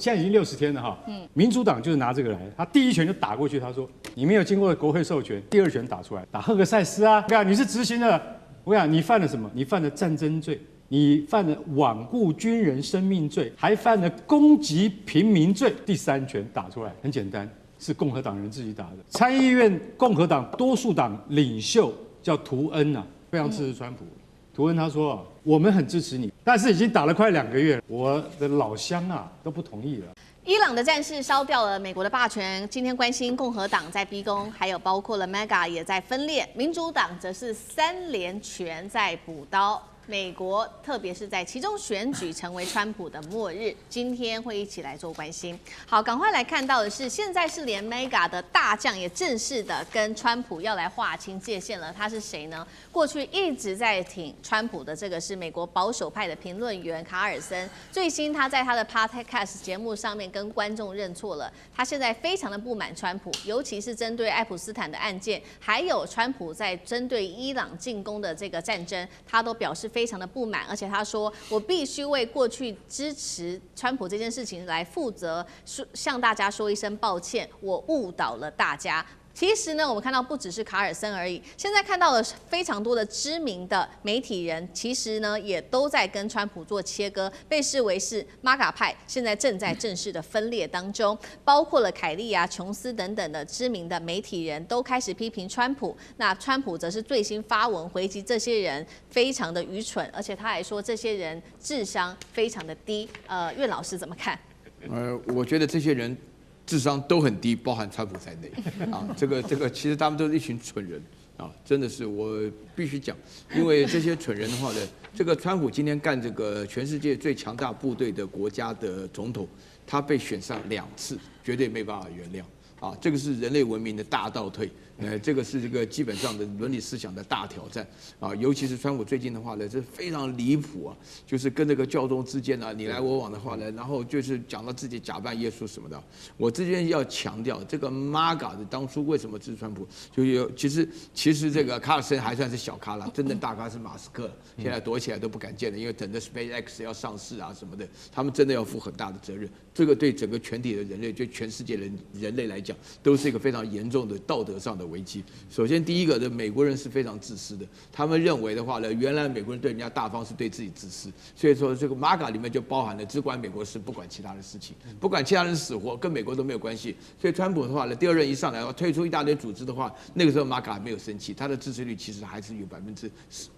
现在已经60天了哈。民主党就是拿这个来，他第一拳就打过去，他说你没有经过国会授权，第二拳打出来，打赫克塞斯啊，对啊，你是执行的，我讲你犯了什么？你犯了战争罪。你犯了罔顾军人生命罪，还犯了攻击平民罪。第3拳打出来，很简单，是共和党人自己打的。参议院共和党多数党领袖叫图恩啊，非常支持川普。图恩他说啊，我们很支持你，但是已经打了快2个月了，我的老乡啊都不同意了。伊朗的战事烧掉了美国的霸权，今天关心共和党在逼宫，还有包括了 MAGA 也在分裂，民主党则是3连拳在补刀。美国，特别是在其中选举成为川普的末日，今天会一起来做关心。好，赶快来看到的是，现在是连 MEGA 的大将也正式的跟川普要来划清界限了。他是谁呢？过去一直在挺川普的这个是美国保守派的评论员卡尔森，最新他在他的 Podcast 节目上面跟观众认错了，他现在非常的不满川普，尤其是针对爱普斯坦的案件，还有川普在针对伊朗进攻的这个战争，他都表示非常的不满，而且他说：“我必须为过去支持川普这件事情来负责，向大家说一声抱歉，我误导了大家。”其实呢，我们看到不只是卡尔森而已，现在看到了非常多的知名的媒体人，其实呢也都在跟川普做切割，被视为是MAGA派，现在正在正式的分裂当中，包括了凯利啊、琼斯等等的知名的媒体人都开始批评川普，那川普则是最新发文回击这些人非常的愚蠢，而且他还说这些人智商非常的低。苑老师怎么看？我觉得这些人智商都很低，包含川普在内啊。这个，其实他们都是一群蠢人啊，真的是我必须讲，因为这些蠢人的话呢，这个川普今天干这个全世界最强大部队的国家的总统，他被选上2次，绝对没办法原谅啊。这个是人类文明的大倒退。这个是这个基本上的伦理思想的大挑战啊，尤其是川普最近的话呢，这非常离谱啊，就是跟这个教宗之间啊你来我往的话呢，然后就是讲到自己假扮耶稣什么的。我这边要强调，这个 MAGA 的当初为什么支持川普，就有其实这个卡尔森还算是小咖了，真正大咖是马斯克，现在躲起来都不敢见了，因为等着 SpaceX 要上市啊什么的，他们真的要负很大的责任。这个对整个全体的人类，对全世界人类来讲，都是一个非常严重的道德上的危机。首先，第一个，美国人是非常自私的，他们认为的话呢，原来美国人对人家大方是对自己自私，所以说这个 MAGA 里面就包含了只管美国事，不管其他的事情，不管其他人死活，跟美国都没有关系。所以川普的话呢，第2任一上来要退出一大堆组织的话，那个时候 MAGA 还没有生气，他的支持率其实还是有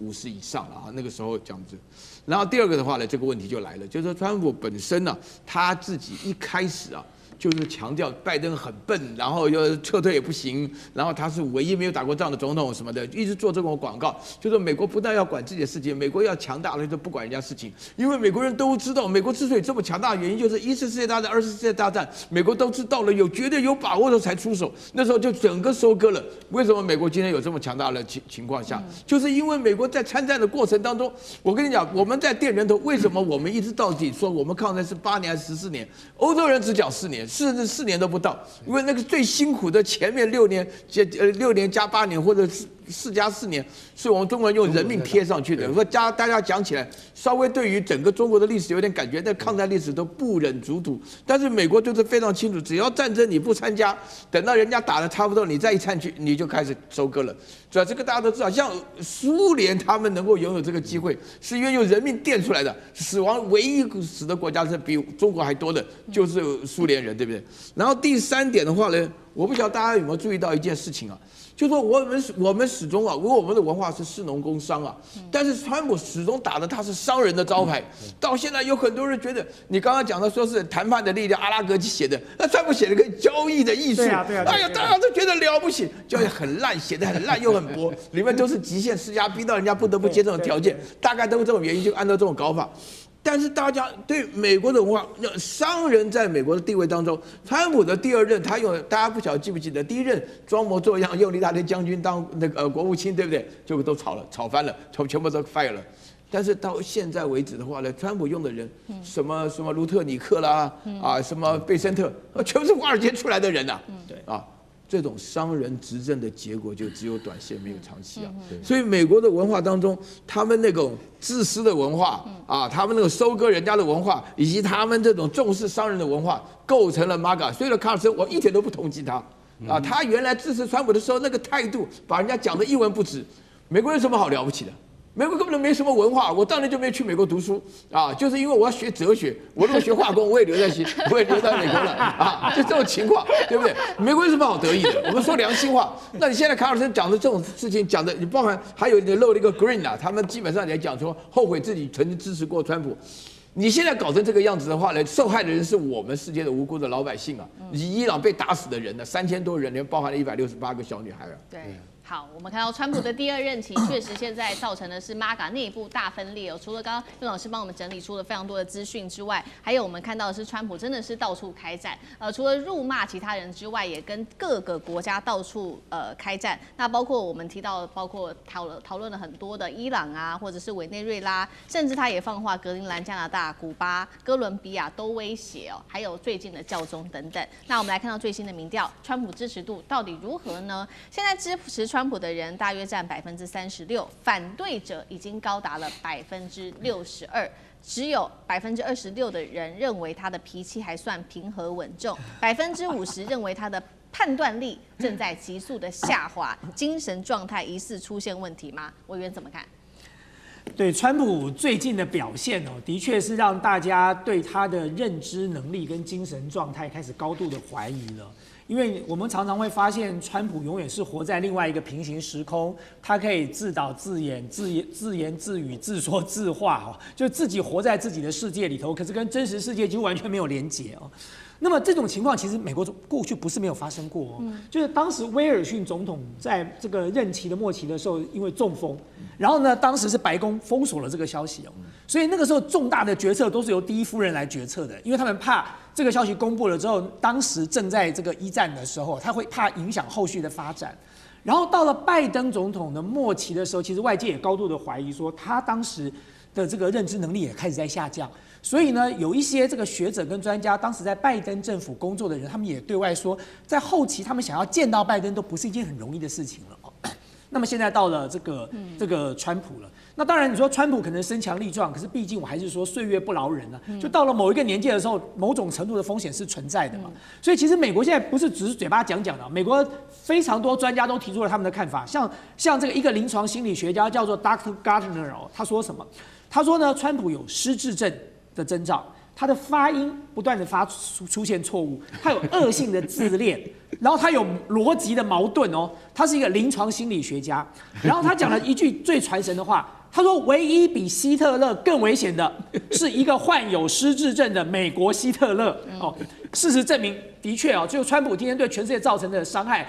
50%以上了啊，那个时候这样子。然后第2个的话呢，这个问题就来了，就是说川普本身呢，他自己一开始啊，就是强调拜登很笨，然后又撤退也不行，然后他是唯一没有打过仗的总统什么的，一直做这种广告，就是美国不但要管自己的事情，美国要强大了就不管人家事情，因为美国人都知道，美国之所以这么强大的原因，就是1次世界大战、2次世界大战，美国都知道了，绝对有把握的才出手，那时候就整个收割了。为什么美国今天有这么强大的情况下，就是因为美国在参战的过程当中，我跟你讲，我们在垫人头，为什么我们一直到底说我们抗战是8年还是14年？欧洲人只讲4年。甚至4年都不到，因为那个最辛苦的前面6年，6年加8年，或者4加4年，是我们中国人用人命贴上去的。说大家讲起来，稍微对于整个中国的历史有点感觉，但抗战历史都不忍卒睹。但是美国就是非常清楚，只要战争你不参加，等到人家打得差不多，你再一参去，你就开始收割了。所以这个大家都知道，像苏联他们能够拥有这个机会，是因为用人命垫出来的。死亡唯一死的国家是比中国还多的，就是苏联人，对不对？然后第3点的话呢，我不晓得大家有没有注意到一件事情啊，就是说我们始终啊，因为我们的文化是士农工商啊，但是川普始终打的他是商人的招牌。到现在有很多人觉得，你刚刚讲的说是谈判的力量，阿拉格写的，那川普写了个交易的艺术，哎呀，大家都觉得了不起，交易很烂，写的很烂又很薄，里面都是极限施压，逼到人家不得不接这种条件，大概都是这种原因，就按照这种搞法。但是大家对美国的文化，商人在美国的地位当中，川普的第2任，他用大家不晓得记不记得，第1任装模作样用一大堆将军当那个国务卿，对不对？结果都吵翻了，全部都 fire 了。但是到现在为止的话呢，川普用的人，什么卢特尼克啦，什么贝森特，全部是华尔街出来的人呐，对啊。这种商人执政的结果就只有短线没有长期啊。所以美国的文化当中，他们那种自私的文化啊，他们那种收割人家的文化，以及他们这种重视商人的文化，构成了 MAGA。所以呢，卡尔森我一点都不同情他啊，他原来支持川普的时候那个态度，把人家讲得一文不值。美国有什么好了不起的？美国根本就没什么文化，我当年就没去美国读书啊，就是因为我要学哲学，我如果学化工，我也留在美国了啊，就这种情况，对不对？美国有什么好得意的？我们说良心话，那你现在卡尔森讲的这种事情，讲的你包含还有你漏了一个 Green 啊，他们基本上来讲说后悔自己曾经支持过川普。你现在搞成这个样子的话呢，受害的人是我们世界的无辜的老百姓啊，伊朗被打死的人呢，3000多人，连包含了168个小女孩啊。对。好，我们看到川普的第2任期，确实现在造成的是 MAGA 内部大分裂哦。除了刚刚岳老师帮我们整理出了非常多的资讯之外，还有我们看到的是川普真的是到处开战，除了辱骂其他人之外，也跟各个国家到处开战。那包括我们提到，包括讨论了很多的伊朗啊，或者是委内瑞拉，甚至他也放话格陵兰、加拿大、古巴、哥伦比亚都威胁哦，还有最近的教宗等等。那我们来看到最新的民调，川普支持度到底如何呢？现在支持川普的人大约占36%，反对者已经高达了62%，只有26%的人认为他的脾气还算平和稳重，50%认为他的判断力正在急速的下滑，精神状态疑似出现问题吗？委员怎么看？对川普最近的表现哦，的确是让大家对他的认知能力跟精神状态开始高度的怀疑了。因为我们常常会发现，川普永远是活在另外一个平行时空，他可以自导自演、自言自语、自说自话哦，就自己活在自己的世界里头，可是跟真实世界几乎完全没有连结哦。那么这种情况其实美国过去不是没有发生过哦，就是当时威尔逊总统在这个任期的末期的时候，因为中风，然后呢，当时是白宫封锁了这个消息哦，所以那个时候重大的决策都是由第一夫人来决策的，因为他们怕这个消息公布了之后，当时正在这个一战的时候，他会怕影响后续的发展。然后到了拜登总统的末期的时候，其实外界也高度的怀疑说，他当时的这个认知能力也开始在下降。所以呢，有一些这个学者跟专家，当时在拜登政府工作的人，他们也对外说，在后期他们想要见到拜登都不是一件很容易的事情了。那么现在到了这个川普了，那当然你说川普可能身强力壮，可是毕竟我还是说岁月不饶人啊，就到了某一个年纪的时候，某种程度的风险是存在的嘛。所以其实美国现在不是只是嘴巴讲讲的，美国非常多专家都提出了他们的看法，像这个一个临床心理学家叫做 Dr. Gardner 哦，他说什么？他说呢，川普有失智症的征兆，他的发音不断的出现错误，他有恶性的自恋，然后他有逻辑的矛盾哦，他是一个临床心理学家，然后他讲了一句最传神的话，他说唯一比希特勒更危险的是一个患有失智症的美国希特勒哦，事实证明的确哦，就川普今天对全世界造成的伤害，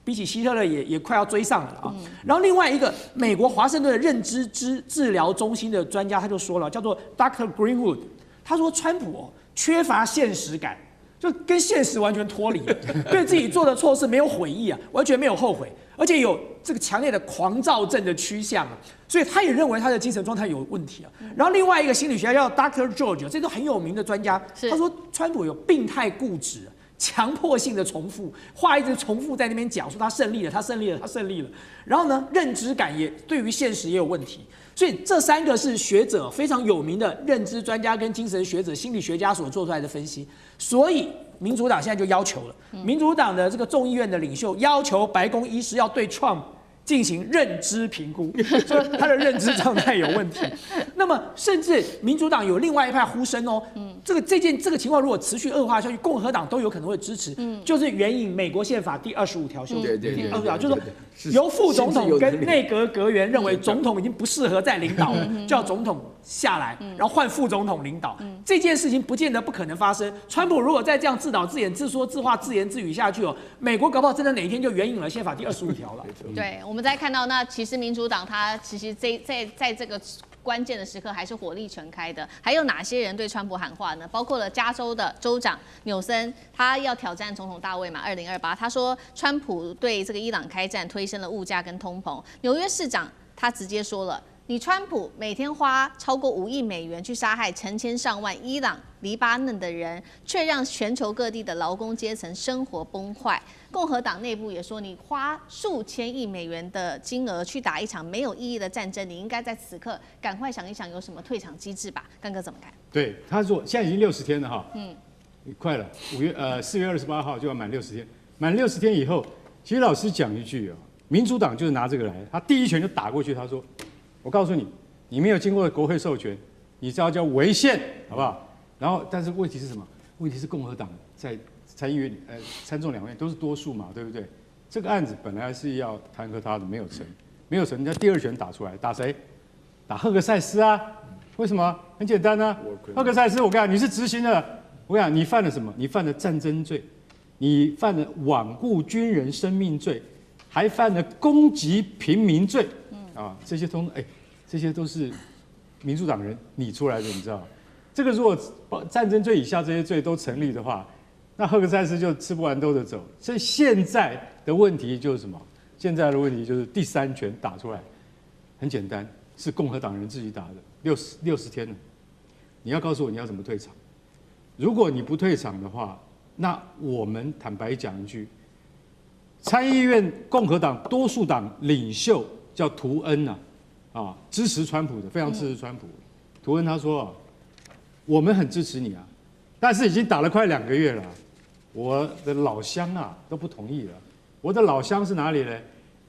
比起希特勒也快要追上了啊。然后另外一个美国华盛顿的认知治疗中心的专家他就说了，叫做 Dr. Greenwood， 他说川普哦缺乏现实感，就跟现实完全脱离，对自己做的错事没有悔意啊，完全没有后悔，而且有这个强烈的狂躁症的趋向啊，所以他也认为他的精神状态有问题啊。然后另外一个心理学家叫 Dr. George， 这都很有名的专家，他说川普有病态固执。强迫性的重复话，一直重复在那边讲，说他胜利了，他胜利了，他胜利了。然后呢，认知感也对于现实也有问题。所以这3个是学者非常有名的认知专家跟精神学者、心理学家所做出来的分析。所以民主党现在就要求了，民主党的这个众议院的领袖要求白宫医师要对 Trump 进行认知评估，说他的认知状态有问题。那么，甚至民主党有另外一派呼声哦，这个情况如果持续恶化下去，共和党都有可能会支持，就是援引美国宪法第25条修订，第25条就是说由副总统跟内阁阁员认为总统已经不适合再领导了，叫总统下来，然后换副总统领导。这件事情不见得不可能发生。川普如果再这样自导自演、自说自话、自言自语下去哦，美国搞不好真的哪一天就援引了宪法第25条了。对，我们再看到，那其实民主党他其实在这个关键的时刻还是火力全开的。还有哪些人对川普喊话呢？包括了加州的州长纽森，他要挑战总统大位嘛，2028，他说川普对这个伊朗开战，推升了物价跟通膨。纽约市长他直接说了，你川普每天花超过5亿美元去杀害成千上万伊朗、黎巴嫩的人，却让全球各地的劳工阶层生活崩坏。共和党内部也说，你花数千亿美元的金额去打一场没有意义的战争，你应该在此刻赶快想一想有什么退场机制吧。干哥怎么看？对，他说现在已经60天了哈，快了，4月28号就要满60天，满60天以后，其实老实讲一句啊，民主党就是拿这个来，他第一拳就打过去，他说。我告诉你，你没有经过国会授权，你这要叫违宪，好不好？然后，但是问题是什么？问题是共和党在参议院、参众两院都是多数嘛，对不对？这个案子本来是要弹劾他的，没有成，没有成，人家第二拳打出来，打谁？打赫格塞斯啊？为什么？很简单啊，赫格塞斯，我跟你讲，你是执行的，我跟你讲，你犯了什么？你犯了战争罪，你犯了罔顾军人生命罪，还犯了攻击平民罪。啊，这些这些都是民主党人拟出来的，你知道？这个如果战争罪以下这些罪都成立的话，那赫格塞斯就吃不完兜着走。所以现在的问题就是什么？现在的问题就是第3拳打出来，很简单，是共和党人自己打的，60天了。你要告诉我你要怎么退场？如果你不退场的话，那我们坦白讲一句，参议院共和党多数党领袖。叫图恩支持川普的，非常支持川普。图恩他说我们很支持你啊，但是已经打了快2个月了，我的老乡都不同意了。我的老乡是哪里呢？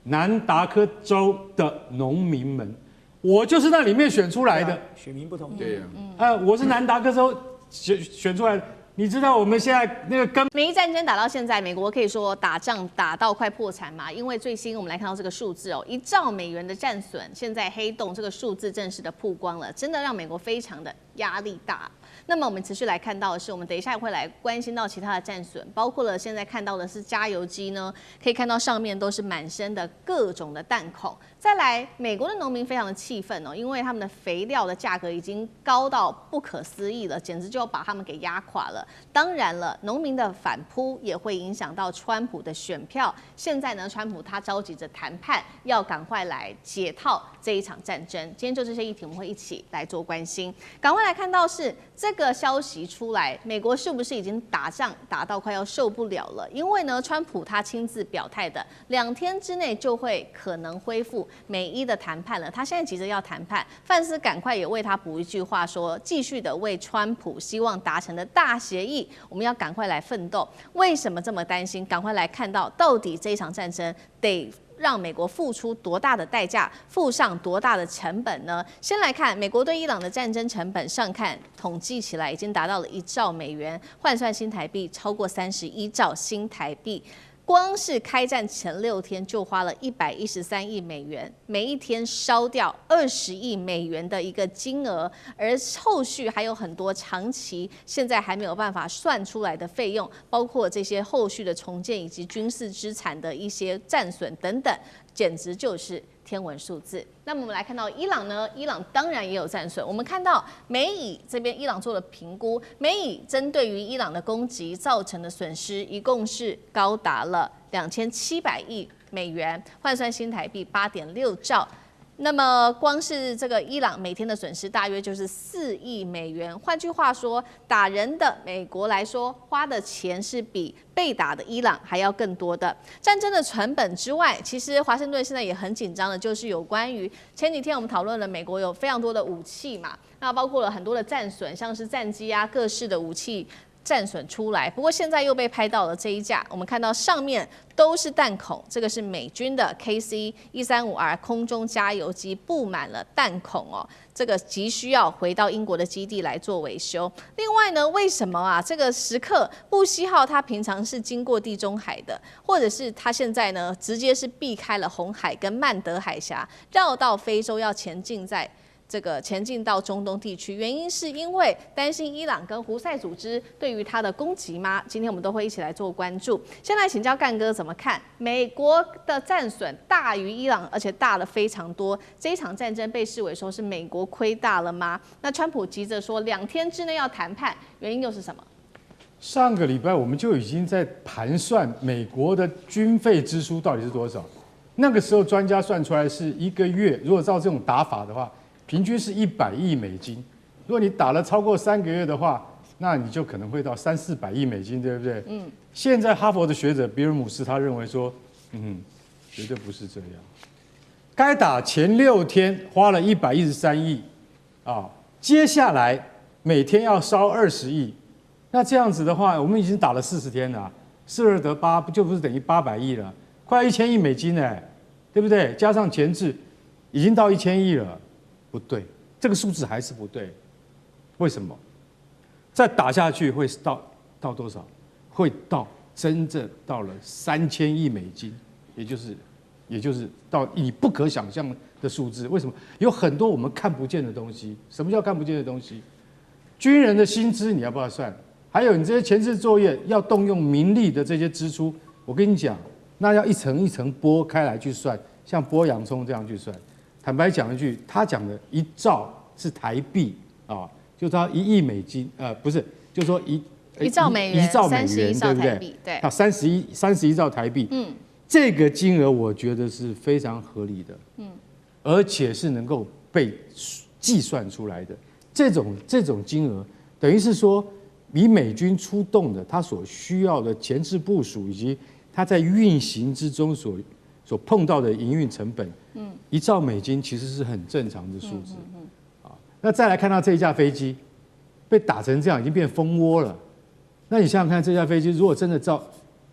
南达科州的农民们，我就是那里面选出来的。选民不同意。对呀。我是南达科州选出来的。你知道我们现在那个美伊战争打到现在，美国可以说打仗打到快破产嘛？因为最新我们来看到这个数字1兆美元的战损，现在黑洞这个数字正式的曝光了，真的让美国非常的压力大。那么我们持续来看到的是，我们等一下会来关心到其他的战损，包括了现在看到的是加油机呢，可以看到上面都是满身的各种的弹孔。再来，美国的农民非常的气愤因为他们的肥料的价格已经高到不可思议了，简直就要把他们给压垮了。当然了，农民的反扑也会影响到川普的选票。现在呢，川普他着急着谈判，要赶快来解套这一场战争。今天就这些议题，我们会一起来做关心。赶快来看到是这个消息出来，美国是不是已经打仗打到快要受不了了？因为呢，川普他亲自表态的，2天之内就会可能恢复美伊的谈判了。他现在急着要谈判，范斯赶快也为他补一句话说，继续的为川普希望达成的大协议，我们要赶快来奋斗。为什么这么担心？赶快来看到到底这一场战争得让美国付出多大的代价，付上多大的成本呢？先来看美国对伊朗的战争成本，上看统计起来已经达到了1兆美元，换算新台币超过31兆新台币。光是开战前6天就花了113亿美元，每一天烧掉20亿美元的一个金额，而后续还有很多长期现在还没有办法算出来的费用，包括这些后续的重建以及军事资产的一些战损等等，简直就是天文数字。那么我们来看到伊朗呢，伊朗当然也有战损。我们看到美以这边伊朗做了评估，美以针对于伊朗的攻击造成的损失，一共是高达了2700亿美元，换算新台币8.6兆。那么光是这个伊朗每天的损失大约就是4亿美元。换句话说，打人的美国来说，花的钱是比被打的伊朗还要更多的。战争的成本之外，其实华盛顿现在也很紧张的，就是有关于前几天我们讨论了美国有非常多的武器嘛，那包括了很多的战损，像是战机啊各式的武器。战损出来，不过现在又被拍到了这一架，我们看到上面都是弹孔，这个是美军的 KC-135R 空中加油机，布满了弹孔这个急需要回到英国的基地来做维修。另外呢，为什么这个时刻布希号它平常是经过地中海的，或者是它现在呢直接是避开了红海跟曼德海峡，绕到非洲要前进到中东地区，原因是因为担心伊朗跟胡塞组织对于它的攻击吗？今天我们都会一起来做关注。先来请教干哥怎么看？美国的战损大于伊朗，而且大了非常多。这一场战争被视为说是美国亏大了吗？那川普急着说2天之内要谈判，原因又是什么？上个礼拜我们就已经在盘算美国的军费支出到底是多少。那个时候专家算出来是一个月，如果照这种打法的话，平均是100亿美金。如果你打了超过3个月的话，那你就可能会到300-400亿美金，对不对？现在哈佛的学者比尔姆斯他认为说，绝对不是这样。该打前6天花了113亿，接下来每天要烧20亿，那这样子的话，我们已经打了40天了，42得8，不就不是等于800亿了？快1000亿美金呢，对不对？加上前置，已经到1000亿了，不对，这个数字还是不对。为什么？再打下去会到多少？会到真正到了3000亿美金，也就是到你不可想象的数字。为什么？有很多我们看不见的东西。什么叫看不见的东西？军人的薪资你要不要算？还有你这些前置作业要动用民力的这些支出，我跟你讲，那要一层一层剥开来去算，像剥洋葱这样去算。坦白讲一句，他讲的1兆是台币啊，就他1亿美金，不是，就说1兆美元，1兆美元， 31兆对不对？台币，对，啊，31兆台币，这个金额我觉得是非常合理的，而且是能够被计算出来的。这种金额，等于是说，以美军出动的他所需要的前置部署，以及他在运行之中所碰到的营运成本，1兆美金其实是很正常的数字。那再来看到这一架飞机被打成这样，已经变蜂窝了。那你想想看，这架飞机如果真的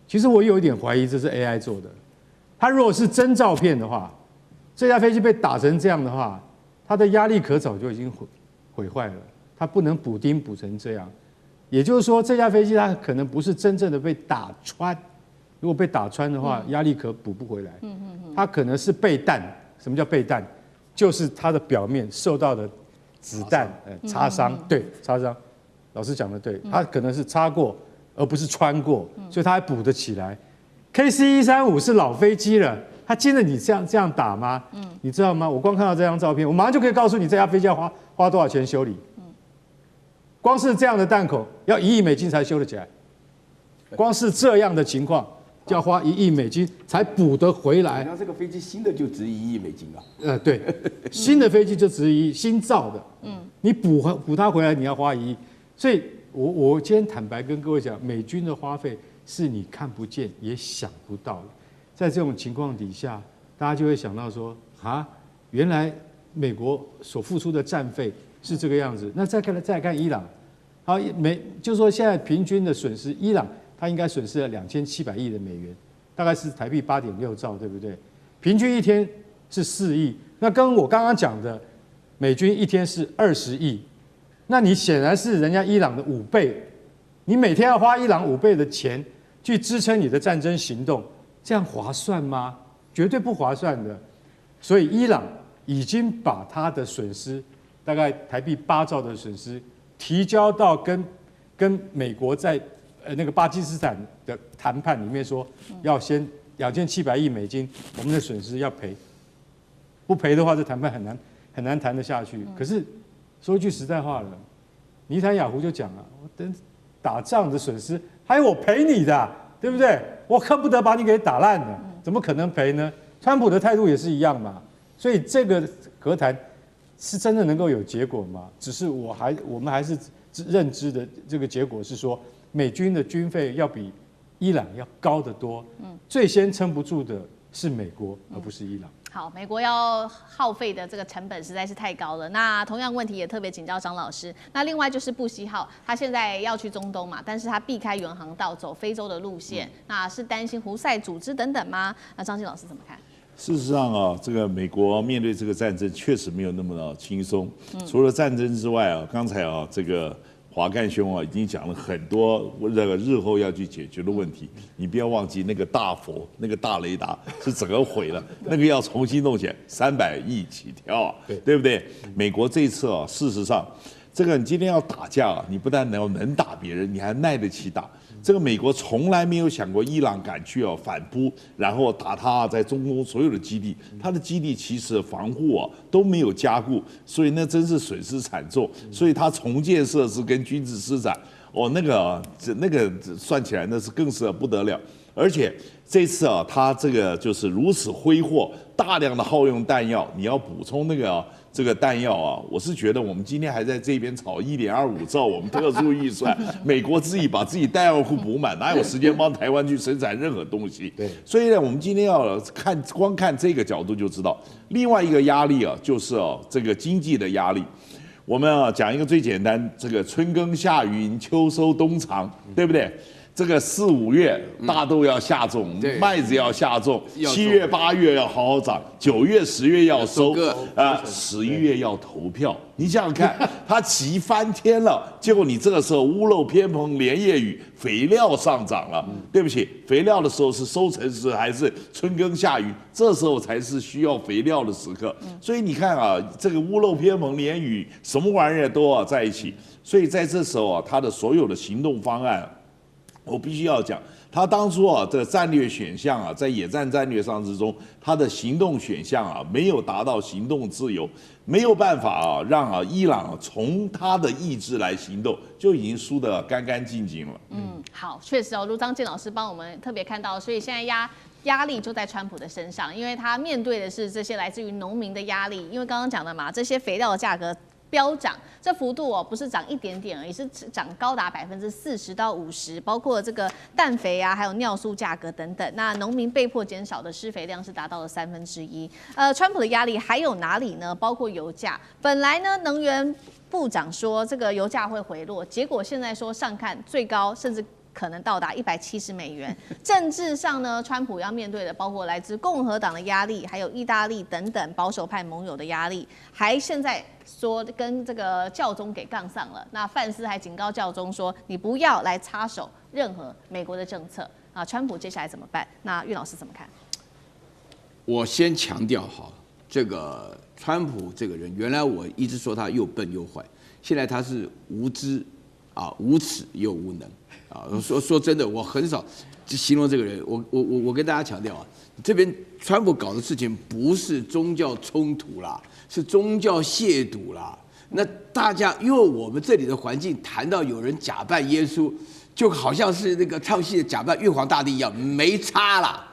其实我有一点怀疑这是 AI 做的。它如果是真照片的话，这架飞机被打成这样的话，它的压力壳早就已经毁坏了，它不能补丁补成这样。也就是说，这架飞机它可能不是真正的被打穿。如果被打穿的话，压力壳补不回来。它可能是被弹。什么叫被弹？就是它的表面受到的子弹擦伤，对，擦伤。老师讲的对，它可能是擦过，而不是穿过，所以它还补得起来。KC-135是老飞机了，它经得你这样打吗？你知道吗？我光看到这张照片，我马上就可以告诉你这架飞机要花多少钱修理。光是这样的弹孔要1亿美金才修得起来，光是这样的情况就要花1亿美金才补得回来。那这个飞机新的就值1亿美金啊？对，新的飞机就值1亿，新造的，你补它回来你要花1亿。所以我今天坦白跟各位讲，美军的花费是你看不见也想不到的。在这种情况底下，大家就会想到说，原来美国所付出的战费是这个样子。那再看伊朗，就是说现在平均的损失，伊朗它应该损失了2700亿的美元，大概是台币8.6兆，对不对？平均一天是4亿。那跟我刚刚讲的，美军一天是20亿。那你显然是人家伊朗的5倍，你每天要花伊朗5倍的钱去支撑你的战争行动，这样划算吗？绝对不划算的。所以伊朗已经把他的损失，大概台币8兆的损失，提交到跟美国在那个巴基斯坦的谈判里面说，要先2700亿美金，我们的损失要赔，不赔的话，这谈判很难谈得下去。可是说句实在话了，尼坦雅胡就讲了，我等打仗的损失还有我赔你的，对不对？我恨不得把你给打烂了，怎么可能赔呢？川普的态度也是一样嘛。所以这个和谈是真的能够有结果吗？只是我们还是认知的这个结果是说，美军的军费要比伊朗要高得多。最先撑不住的是美国，而不是伊朗。好，美国要耗费的这个成本实在是太高了。那同样问题也特别请教张老师。那另外就是布希号，他现在要去中东嘛，但是他避开远航道，走非洲的路线，那是担心胡塞组织等等吗？那张晋老师怎么看？事实上啊，这个美国面对这个战争确实没有那么的轻松。除了战争之外啊，刚才啊这个华干兄已经讲了很多这个日后要去解决的问题。你不要忘记那个大佛、那个大雷达是整个毁了，那个要重新弄起来，300亿起跳啊，对不对？美国这一次啊，事实上，这个你今天要打架你不但能打别人，你还耐得起打。这个美国从来没有想过伊朗敢去反扑，然后打他在中东所有的基地，他的基地其实防护都没有加固，所以那真是损失惨重。所以他重建设施跟军事施展哦，那个算起来那是更是不得了。而且这次啊，他这个就是如此挥霍，大量的耗用弹药，你要补充那个这个弹药啊，我是觉得我们今天还在这边炒1.25兆我们特殊预算，美国自己把自己弹药库补满，哪有时间帮台湾去生产任何东西？对，所以呢，我们今天要光看这个角度就知道，另外一个压力啊，就是这个经济的压力。我们讲一个最简单，这个春耕夏耘，秋收冬藏，对不对？这个4、5月大豆要下种，麦子要下种，7月8月要好好长，9月10月要收，11月要投票。你想想看，它急翻天了，结果你这个时候屋漏偏逢连夜雨，肥料上涨了。对不起，肥料的时候是收成时还是春耕夏耘？这时候才是需要肥料的时刻。所以你看啊，这个屋漏偏逢连雨，什么玩意儿都要在一起。所以在这时候啊，他的所有的行动方案。我必须要讲，他当初这个战略选项在野战战略上之中，他的行动选项没有达到行动自由，没有办法让伊朗从他的意志来行动，就已经输得干干净净了。好，确实如张健老师帮我们特别看到，所以现在压力就在川普的身上，因为他面对的是这些来自于农民的压力，因为刚刚讲的嘛，这些肥料的价格飙涨，这幅度不是涨一点点而已，是涨高达40%到50%，包括这个氮肥啊，还有尿素价格等等。那农民被迫减少的施肥量是达到了1/3。川普的压力还有哪里呢？包括油价，本来呢能源部长说这个油价会回落，结果现在说上看最高甚至可能到达$170。政治上呢，川普要面对的包括来自共和党的压力，还有意大利等等保守派盟友的压力，还现在说跟这个教宗给杠上了。那范斯还警告教宗说，你不要来插手任何美国的政策啊。川普接下来怎么办？那岳老师怎么看？我先强调这个川普这个人，原来我一直说他又笨又坏，现在他是无知无耻又无能。说真的，我很少形容这个人。我跟大家强调这边川普搞的事情不是宗教冲突啦，是宗教亵渎啦。那大家因为我们这里的环境谈到有人假扮耶稣，就好像是那个唱戏的假扮玉皇大帝一样，没差啦。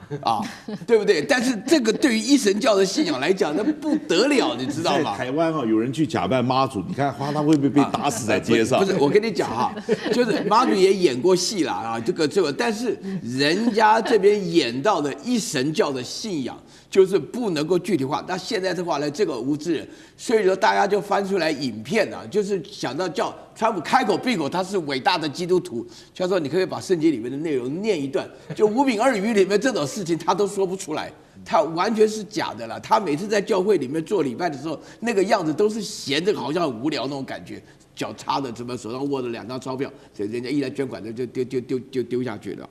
对不对？但是这个对于一神教的信仰来讲，那不得了，你知道吗？在台湾有人去假扮妈祖，你看他会不会被打死在街上？不是，我跟你讲就是妈祖也演过戏啦这个，但是人家这边演到的一神教的信仰，就是不能够具体化。那现在的话呢，这个无知人，所以说大家就翻出来影片就是想到叫川普开口闭口他是伟大的基督徒，教授，你可以把圣经里面的内容念一段，就五饼二鱼里面这种事情他都说不出来，他完全是假的啦。他每次在教会里面做礼拜的时候，那个样子都是闲着，好像很无聊那种感觉，脚插的什么，手上握着2张钞票，人家一来捐款就丢下去了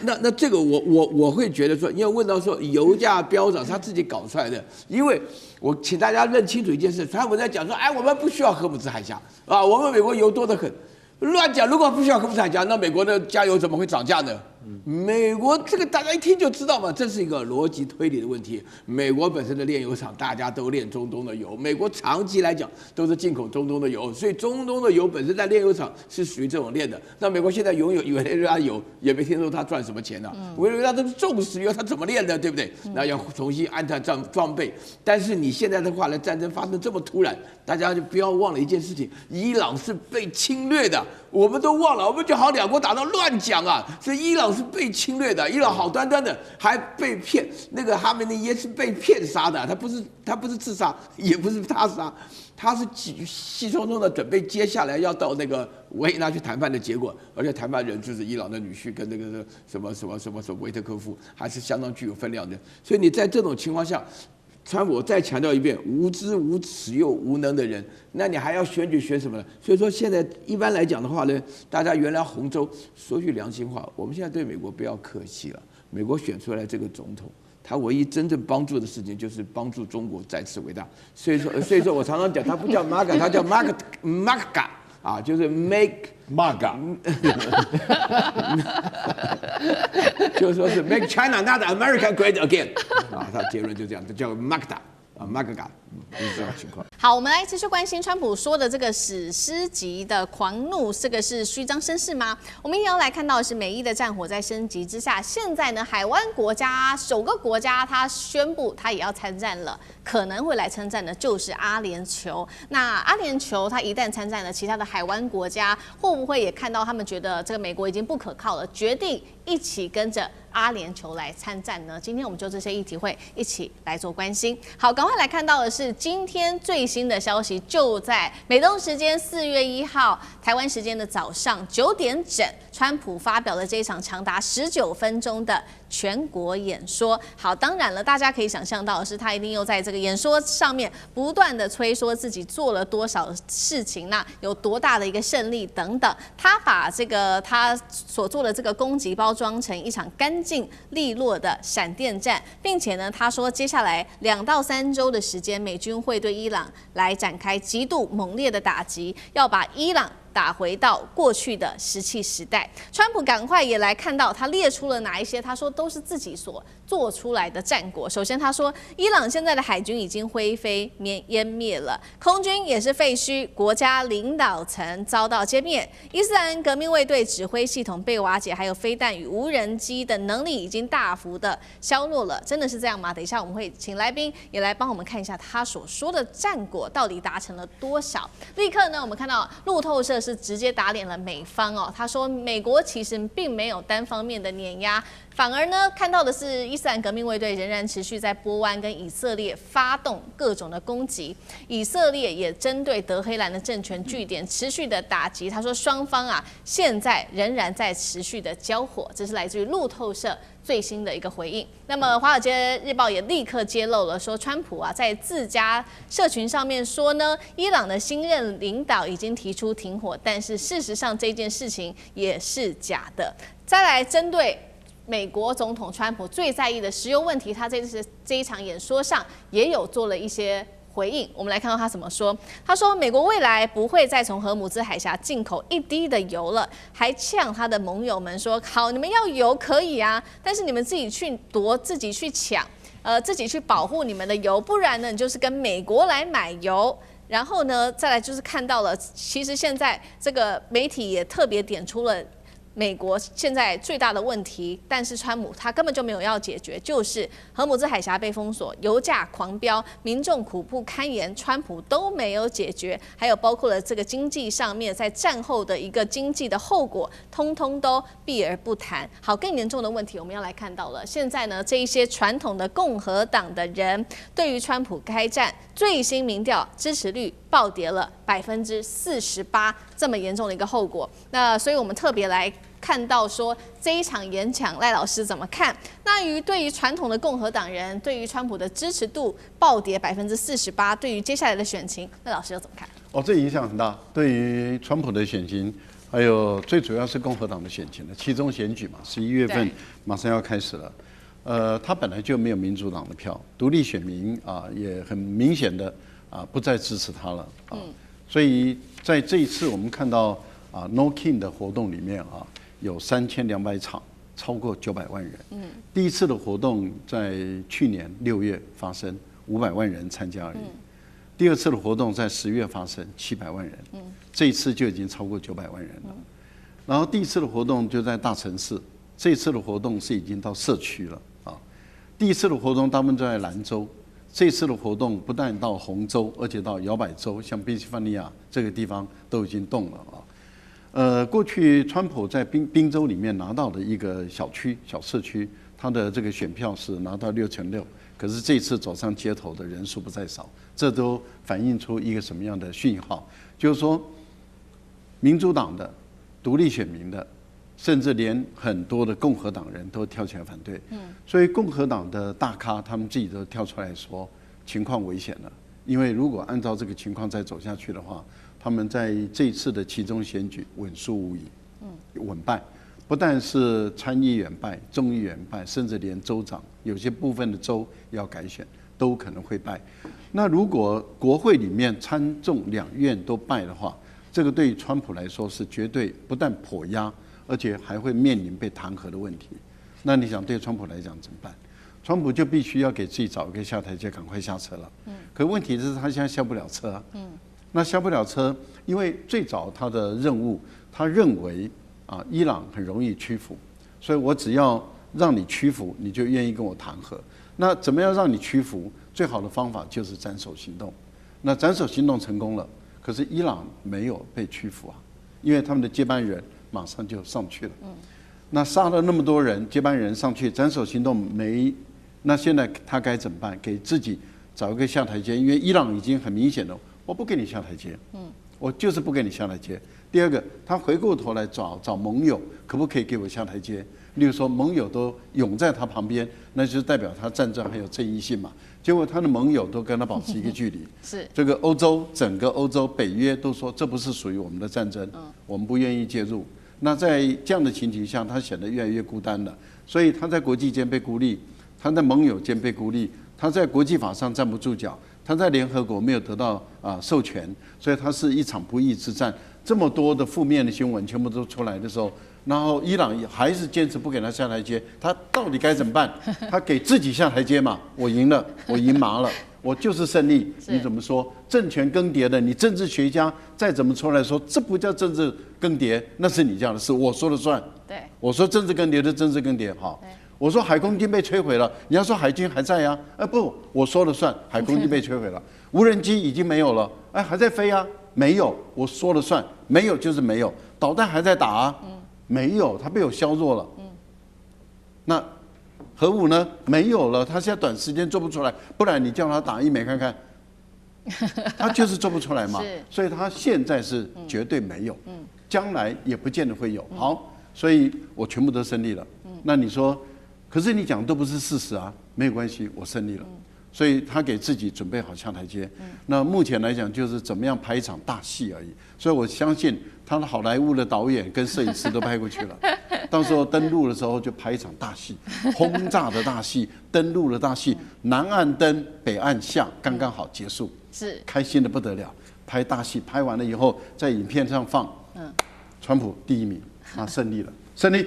那这个我会觉得说，你要问到说油价飙涨，他自己搞出来的，因为我请大家认清楚一件事，川普在讲说，我们不需要荷姆斯海峡我们美国油多得很。乱讲！如果不需要荷姆斯海峡，那美国的加油怎么会涨价呢？美国这个大家一听就知道嘛，这是一个逻辑推理的问题。美国本身的炼油厂大家都炼中东的油，美国长期来讲都是进口中东的油，所以中东的油本身在炼油厂是属于这种炼的。那美国现在拥有委内瑞拉油，也没听说他赚什么钱呢？委内瑞拉都是重石油，他怎么炼的，对不对？那要重新安排装备。但是你现在的话呢，战争发生这么突然，大家就不要忘了一件事情：伊朗是被侵略的。我们都忘了，我们就好两国打到乱讲是伊朗是被侵略的，伊朗好端端的还被骗，那个哈梅内耶是被骗杀的，他不是自杀，也不是他杀，他是气冲冲的准备接下来要到那个维也纳去谈判的结果，而且谈判人就是伊朗的女婿跟那个什么维特科夫，还是相当具有分量的，所以你在这种情况下。川普再强调一遍，无知无耻又无能的人，那你还要选举选什么呢？所以说现在一般来讲的话呢，大家原来洪州说句良心话，我们现在对美国不要客气了。美国选出来这个总统，他唯一真正帮助的事情就是帮助中国再次伟大。所以说我常常讲，他不叫 MAGA， 他叫 MAGA。就是 make MAGA， 就是说是 make China not America great again，他结论就这样，叫 MAGA，就是这样的情况。好，我们来继续关心川普说的这个史诗级的狂怒，这个是虚张声势吗？我们也要来看到的是美伊的战火在升级之下，现在呢，海湾国家首个国家他宣布他也要参战了，可能会来参战的就是阿联酋。那阿联酋他一旦参战了，其他的海湾国家会不会也看到他们觉得这个美国已经不可靠了，决定一起跟着阿联酋来参战呢？今天我们就这些议题会一起来做关心。好，赶快来看到的是今天最新的消息，就在美东时间4月1号，台湾时间的早上9点整，川普发表了这一场长达19分钟的全国演说。好，当然了，大家可以想象到的是，他一定又在这个演说上面不断的吹说自己做了多少事情，那有多大的一个胜利等等。他把这个他所做的这个攻击包装成一场干净利落的闪电战，并且呢，他说接下来2到3周的时间，美军会对伊朗来展开极度猛烈的打击，要把伊朗打回到过去的石器时代。川普赶快也来看到，他列出了哪一些他说都是自己所做出来的战果。首先他说，伊朗现在的海军已经灰飞烟灭了，空军也是废墟，国家领导层遭到歼灭，伊斯兰革命卫队指挥系统被瓦解，还有飞弹与无人机的能力已经大幅的削弱了。真的是这样吗？等一下我们会请来宾也来帮我们看一下他所说的战果到底达成了多少。立刻呢，我们看到路透社是直接打脸了美方哦。他说，美国其实并没有单方面的碾压，反而呢，看到的是伊斯兰革命卫队仍然持续在波湾跟以色列发动各种的攻击，以色列也针对德黑兰的政权据点持续的打击。他说，双方啊现在仍然在持续的交火，这是来自于路透社最新的一个回应。那么《华尔街日报》也立刻揭露了，说川普啊在自家社群上面说呢，伊朗的新任领导已经提出停火，但是事实上这件事情也是假的。再来针对美国总统川普最在意的石油问题，他这一场演说上也有做了一些回应。我们来看到他怎么说。他说，美国未来不会再从荷姆兹海峡进口一滴的油了，还呛他的盟友们说，好，你们要油可以啊，但是你们自己去夺，自己去抢，自己去保护你们的油，不然呢，你就是跟美国来买油。然后呢，再来就是看到了，其实现在这个媒体也特别点出了美国现在最大的问题，但是川普他根本就没有要解决，就是荷姆兹海峡被封锁，油价狂飙，民众苦不堪言，川普都没有解决，还有包括了这个经济上面，在战后的一个经济的后果，通通都避而不谈。好，更严重的问题我们要来看到了，现在呢，这一些传统的共和党的人对于川普开战，最新民调支持率暴跌了48%，这么严重的一个后果。那所以我们特别来看到说这一场演讲，赖老师怎么看？那对于传统的共和党人，对于川普的支持度暴跌48%，对于接下来的选情，赖老师又怎么看？这影响很大，对于川普的选情，还有最主要是共和党的选情的期中选举嘛，11月份马上要开始了。他本来就没有民主党的票，独立选民啊也很明显的不再支持他了啊。所以在这一次我们看到No King 的活动里面有3200场，超过900万人。第一次的活动在去年6月发生，500万人参加而已。第二次的活动在10月发生，700万人。这一次就已经超过900万人了。然后第一次的活动就在大城市，这一次的活动是已经到社区了啊。第一次的活动他们在兰州，这次的活动不但到红州，而且到摇摆州，像宾夕法尼亚这个地方都已经动了啊。过去川普在宾州里面拿到的一个小社区，他的这个选票是拿到6%，可是这次走上街头的人数不在少，这都反映出一个什么样的讯号？就是说，民主党的、独立选民的，甚至连很多的共和党人都跳起来反对。所以共和党的大咖他们自己都跳出来说，情况危险了，因为如果按照这个情况再走下去的话，他们在这一次的期中选举稳输无疑，稳败，不但是参议员败、众议员败，甚至连州长，有些部分的州要改选，都可能会败。那如果国会里面参众两院都败的话，这个对于川普来说是绝对不但跛押，而且还会面临被弹劾的问题。那你想对川普来讲怎么办？川普就必须要给自己找一个下台阶，赶快下车了。可问题是他现在下不了车啊。那下不了车，因为最早他的任务，他认为伊朗很容易屈服，所以我只要让你屈服，你就愿意跟我谈和。那怎么样让你屈服？最好的方法就是斩首行动。那斩首行动成功了，可是伊朗没有被屈服啊，因为他们的接班人马上就上去了。那杀了那么多人，接班人上去，斩首行动没，那现在他该怎么办？给自己找一个下台阶，因为伊朗已经很明显了，我不给你下台阶，我就是不给你下台阶。第二个，他回过头来找盟友，可不可以给我下台阶？例如说，盟友都涌在他旁边，那就是代表他战争很有正义性嘛。结果他的盟友都跟他保持一个距离，是这个欧洲，整个欧洲北约都说这不是属于我们的战争，我们不愿意介入。那在这样的情形下，他显得越来越孤单了。所以他在国际间被孤立，他在盟友间被孤立，他在国际法上站不住脚，他在联合国没有得到授权，所以他是一场不义之战。这么多的负面的新闻全部都出来的时候，然后伊朗还是坚持不给他下台阶，他到底该怎么办？他给自己下台阶嘛？我赢了，我赢麻了，我就是胜利。你怎么说？政权更迭的，你政治学家再怎么出来说，这不叫政治更迭，那是你家的事，我说了算。对，我说政治更迭就政治更迭，好。我说海空军被摧毁了，你要说海军还在呀？不，我说了算，海空军被摧毁了，无人机已经没有了，还在飞啊？没有，我说了算，没有就是没有。导弹还在打啊？没有，它被我削弱了。那核武呢？没有了，他现在短时间做不出来，不然你叫他打一枚看看，他就是做不出来嘛。所以他现在是绝对没有，将来也不见得会有。好，所以我全部都胜利了。那你说，可是你讲的都不是事实啊，没有关系，我胜利了。所以他给自己准备好下台阶。那目前来讲，就是怎么样拍一场大戏而已。所以我相信他的好莱坞的导演跟摄影师都派过去了，到时候登陆的时候就拍一场大戏，轰炸的大戏，登陆的大戏，南岸登，北岸下，刚刚好结束，是开心的不得了。拍大戏，拍完了以后在影片上放，川普第一名，胜利了。胜利。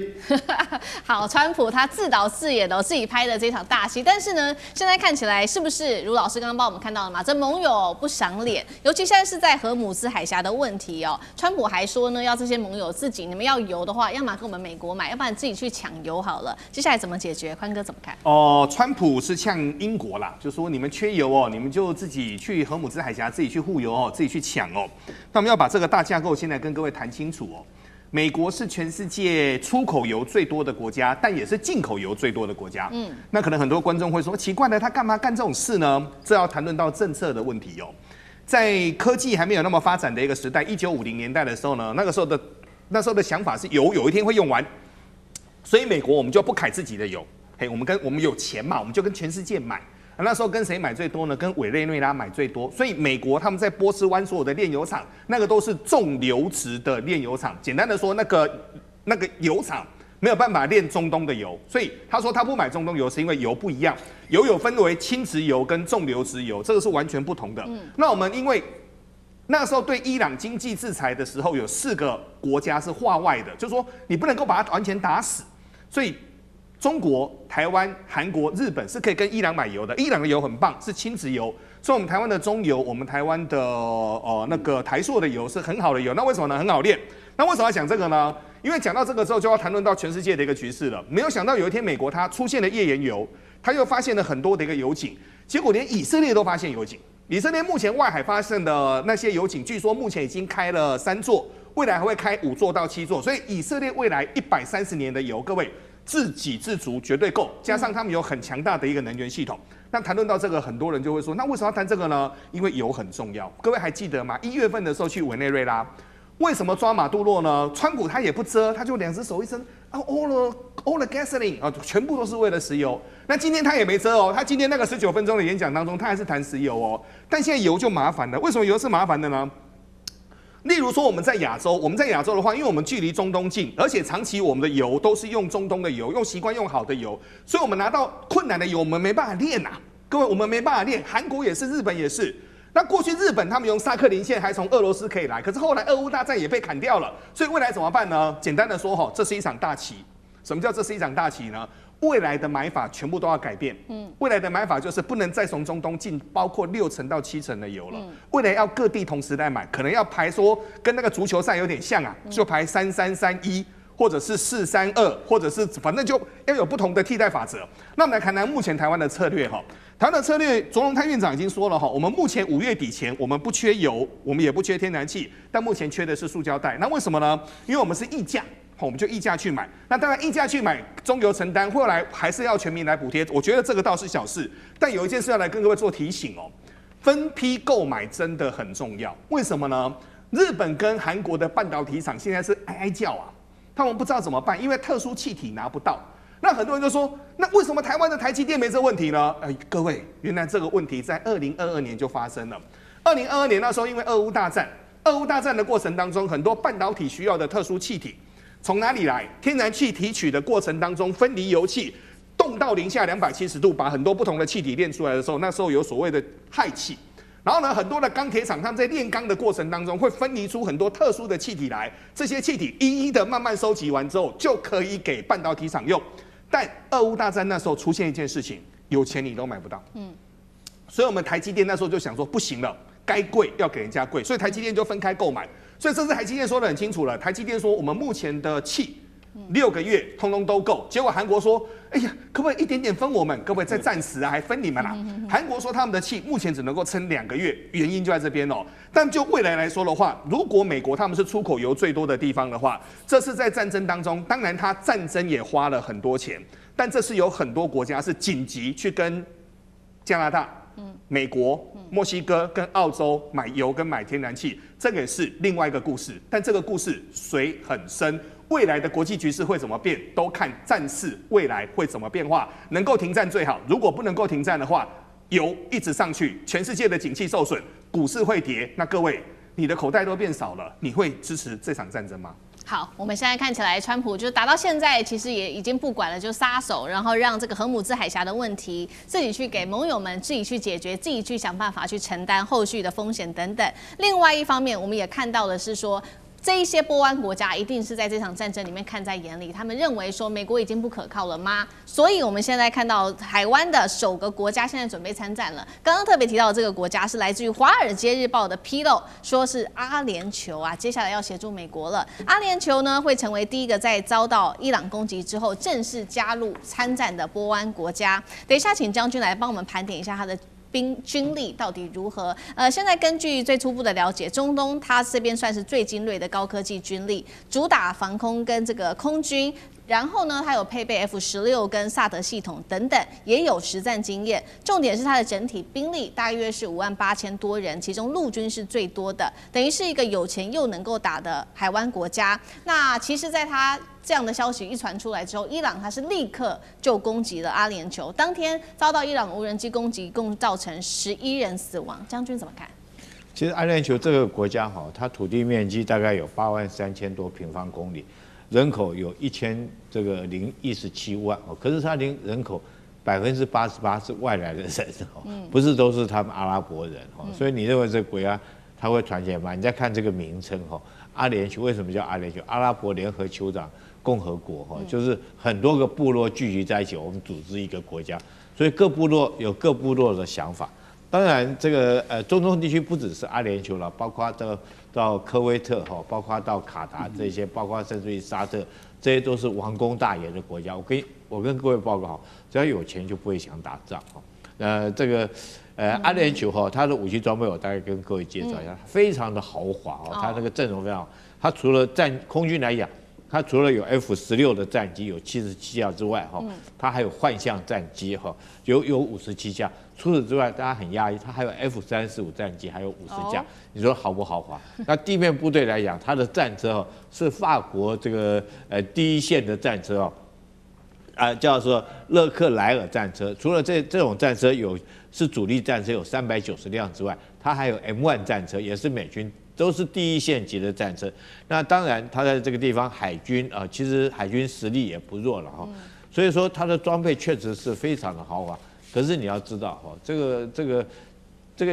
好，川普他自导自演的自己拍的这场大戏，但是呢，现在看起来是不是如老师刚刚帮我们看到了嘛？这盟友不赏脸，尤其现在是在荷姆斯海峡的问题哦。川普还说呢，要这些盟友自己，你们要油的话，要么跟我们美国买，要不然自己去抢油好了。接下来怎么解决？宽哥怎么看？川普是呛英国啦，就说你们缺油哦，你们就自己去荷姆斯海峡自己去护油哦，自己去抢哦。那我们要把这个大架构现在跟各位谈清楚哦。美国是全世界出口油最多的国家，但也是进口油最多的国家。那可能很多观众会说，奇怪了，他干嘛干这种事呢？这要谈论到政策的问题哦。在科技还没有那么发展的一个时代，1950年代的时候呢，那时候的想法是油有一天会用完，所以美国我们就不凯自己的油，我们有钱嘛，我们就跟全世界买。那时候跟谁买最多呢？跟委内瑞拉买最多，所以美国他们在波斯湾所有的炼油厂，那个都是重流质的炼油厂。简单的说，那个油厂没有办法炼中东的油，所以他说他不买中东油，是因为油不一样，油有分为轻质油跟重流质油，这个是完全不同的。那我们因为那时候对伊朗经济制裁的时候，有4个国家是化外的，就是说你不能够把它完全打死，所以中国、台湾、韩国、日本是可以跟伊朗买油的，伊朗的油很棒，是轻质油，所以我们台湾的中油，我们台湾的那个台塑的油是很好的油。那为什么呢？很好炼。那为什么要讲这个呢？因为讲到这个之后，就要谈论到全世界的一个局势了。没有想到有一天美国它出现了页岩油，它又发现了很多的一个油井，结果连以色列都发现油井。以色列目前外海发现的那些油井，据说目前已经开了3座，未来还会开5座到7座，所以以色列未来130年的油，各位。自给自足绝对够，加上他们有很强大的一个能源系统。那谈论到这个，很多人就会说，那为什么要谈这个呢？因为油很重要。各位还记得吗？1月份的时候去委内瑞拉，为什么抓马杜洛呢？川普他也不遮，他就2只手一伸，all the gasoline 全部都是为了石油。那今天他也没遮哦，他今天那个19分钟的演讲当中，他还是谈石油哦。但现在油就麻烦了，为什么油是麻烦的呢？例如说我们在亚洲的话，因为我们距离中东近，而且长期我们的油都是用中东的油，用习惯用好的油，所以我们拿到困难的油，我们没办法炼啊。各位，我们没办法炼，韩国也是，日本也是。那过去日本他们用沙克林线还从俄罗斯可以来，可是后来俄乌大战也被砍掉了，所以未来怎么办呢？简单的说这是一场大棋。什么叫这是一场大棋呢？未来的买法全部都要改变。未来的买法就是不能再从中东进包括6成到7成的油了。未来要各地同时来买，可能要排说跟那个足球赛有点像啊，就排3331。或者是432，或者是反正就要有不同的替代法则。那我们来谈谈目前台湾的策略哈。台湾的策略，卓荣泰院长已经说了哈，我们目前5月底前，我们不缺油，我们也不缺天然气，但目前缺的是塑胶袋。那为什么呢？因为我们是溢价。我们就溢价去买，那当然溢价去买，中油承担，后来还是要全民来补贴。我觉得这个倒是小事，但有一件事要来跟各位做提醒哦，分批购买真的很重要。为什么呢？日本跟韩国的半导体厂现在是哀哀叫啊，他们不知道怎么办，因为特殊气体拿不到。那很多人就说，那为什么台湾的台积电没这问题呢？各位，原来这个问题在2022年就发生了。2022年那时候，因为俄乌大战的过程当中，很多半导体需要的特殊气体。从哪里来？天然气提取的过程当中，分离油气，冻到零下270度，把很多不同的气体炼出来的时候，那时候有所谓的氦气。然后呢，很多的钢铁厂他们在炼钢的过程当中，会分离出很多特殊的气体来，这些气体一一的慢慢收集完之后，就可以给半导体厂用。但俄乌大战那时候出现一件事情，有钱你都买不到。所以我们台积电那时候就想说，不行了，该贵要给人家贵，所以台积电就分开购买。所以这次台积电说得很清楚了，台积电说我们目前的气6个月通通都够，结果韩国说，哎呀，可不可以一点点分我们？可不可以再暂时啊，还分你们啦？韩国说他们的气目前只能够撑2个月，原因就在这边哦。但就未来来说的话，如果美国他们是出口油最多的地方的话，这次在战争当中，当然它战争也花了很多钱，但这是有很多国家是紧急去跟加拿大。美国、墨西哥跟澳洲买油跟买天然气，这个也是另外一个故事。但这个故事水很深，未来的国际局势会怎么变，都看战事未来会怎么变化。能够停战最好，如果不能够停战的话，油一直上去，全世界的景气受损，股市会跌。那各位，你的口袋都变少了，你会支持这场战争吗？好，我们现在看起来，川普就打到现在，其实也已经不管了，就撒手，然后让这个荷姆兹海峡的问题自己去给盟友们自己去解决，自己去想办法去承担后续的风险等等。另外一方面，我们也看到的是说，这一些波湾国家一定是在这场战争里面看在眼里，他们认为说美国已经不可靠了吗？所以我们现在看到台湾的首个国家现在准备参战了。刚刚特别提到的这个国家是来自于《华尔街日报》的披露，说是阿联酋啊，接下来要协助美国了。阿联酋呢会成为第一个在遭到伊朗攻击之后正式加入参战的波湾国家。等一下请将军来帮我们盘点一下他的军力到底如何？现在根据最初步的了解，中东它这边算是最精锐的高科技军力，主打防空跟这个空军。然后呢，它有配备 F-16跟萨德系统等等，也有实战经验。重点是它的整体兵力大约是58000多人，其中陆军是最多的，等于是一个有钱又能够打的海湾国家。那其实，在它这样的消息一传出来之后，伊朗它是立刻就攻击了阿联酋，当天遭到伊朗无人机攻击，共造成11人死亡。将军怎么看？其实阿联酋这个国家哈，它土地面积大概有83000多平方公里。人口有1017万哦，可是它人口88%是外来的人哦，不是都是他们阿拉伯人哦，所以你认为这个国家它会团结吗？你再看这个名称哈，阿联酋为什么叫阿联酋？阿拉伯联合酋长共和国哈，就是很多个部落聚集在一起，我们组织一个国家，所以各部落有各部落的想法。当然，这个中东地区不只是阿联酋了，包括到科威特哈，包括到卡达这些，包括甚至于沙特，这些都是王公大爷的国家。我跟各位报告，只要有钱就不会想打仗哈。阿联酋哈，它的武器装备我大概跟各位介绍一下，非常的豪华哦，它那个阵容非常好。它除了空军来讲，它除了有 F-16的战机有77架之外哈，它还有幻象战机哈，有57架。除此之外，大家很讶异，它还有 F-35战机，还有50架，你说豪不豪华？那地面部队来讲，它的战车哦是法国这个第一线的战车哦，叫做勒克莱尔战车。除了这种战车是主力战车有390辆之外，它还有 M1 战车，也是美军都是第一线级的战车。那当然，它在这个地方海军其实海军实力也不弱了哈，所以说它的装备确实是非常的豪华。可是你要知道哈，这个，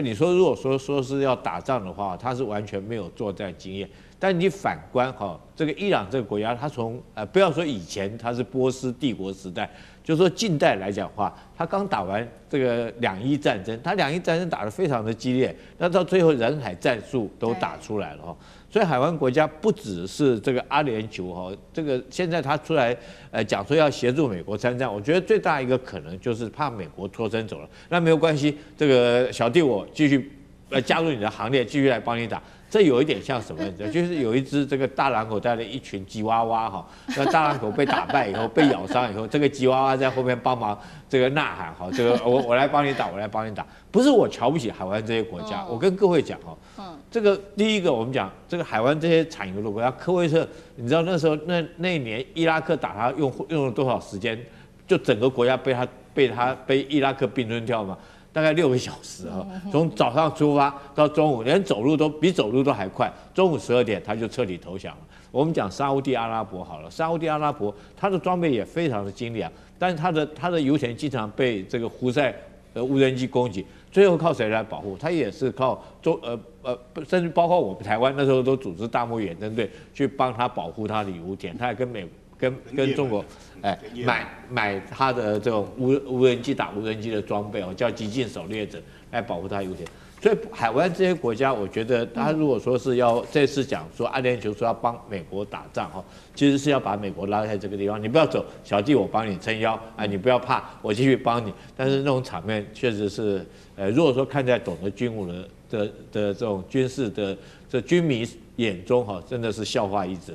你说如果说是要打仗的话，他是完全没有作战经验。但你反观哈，这个伊朗这个国家，它从不要说以前它是波斯帝国时代，就说近代来讲的话，它刚打完这个2伊战争，它2伊战争打得非常的激烈，那到最后人海战术都打出来了哈。所以海湾国家不只是这个阿联酋哈，这个现在他出来讲说要协助美国参战，我觉得最大一个可能就是怕美国脱身走了，那没有关系，这个小弟我继续加入你的行列，继续来帮你打。这有一点像什么？你知道，就是有一只这个大狼狗带了一群吉娃娃哈，那大狼狗被打败以后，被咬伤以后，这个吉娃娃在后面帮忙这个呐喊哈，这个我来帮你打，我来帮你打。不是我瞧不起海湾这些国家，我跟各位讲哈，这个第一个我们讲这个海湾这些产油的国家，科威特，你知道那时候那一年伊拉克打他用了多少时间，就整个国家被伊拉克并吞掉嘛。大概6个小时啊，从早上出发到中午，连走路都比走路都还快。中午12点他就彻底投降了。我们讲沙烏地阿拉伯好了，沙烏地阿拉伯它的装备也非常的精良，但是它的油田经常被这个胡塞无人机攻击，最后靠谁来保护？它也是靠甚至包括我们台湾那时候都组织大漠远征队去帮他保护他的油田，他还跟中国买他的这种无人机打无人机的装备哦，叫激进狩猎者来保护他油田。所以海湾这些国家，我觉得他如果说是要这次讲说阿联酋说要帮美国打仗哈，其实是要把美国拉在这个地方，你不要走，小弟我帮你撑腰，你不要怕，我继续帮你。但是那种场面确实是，如果说看在懂得军武的这种军事的这军迷眼中哈，真的是笑话一则。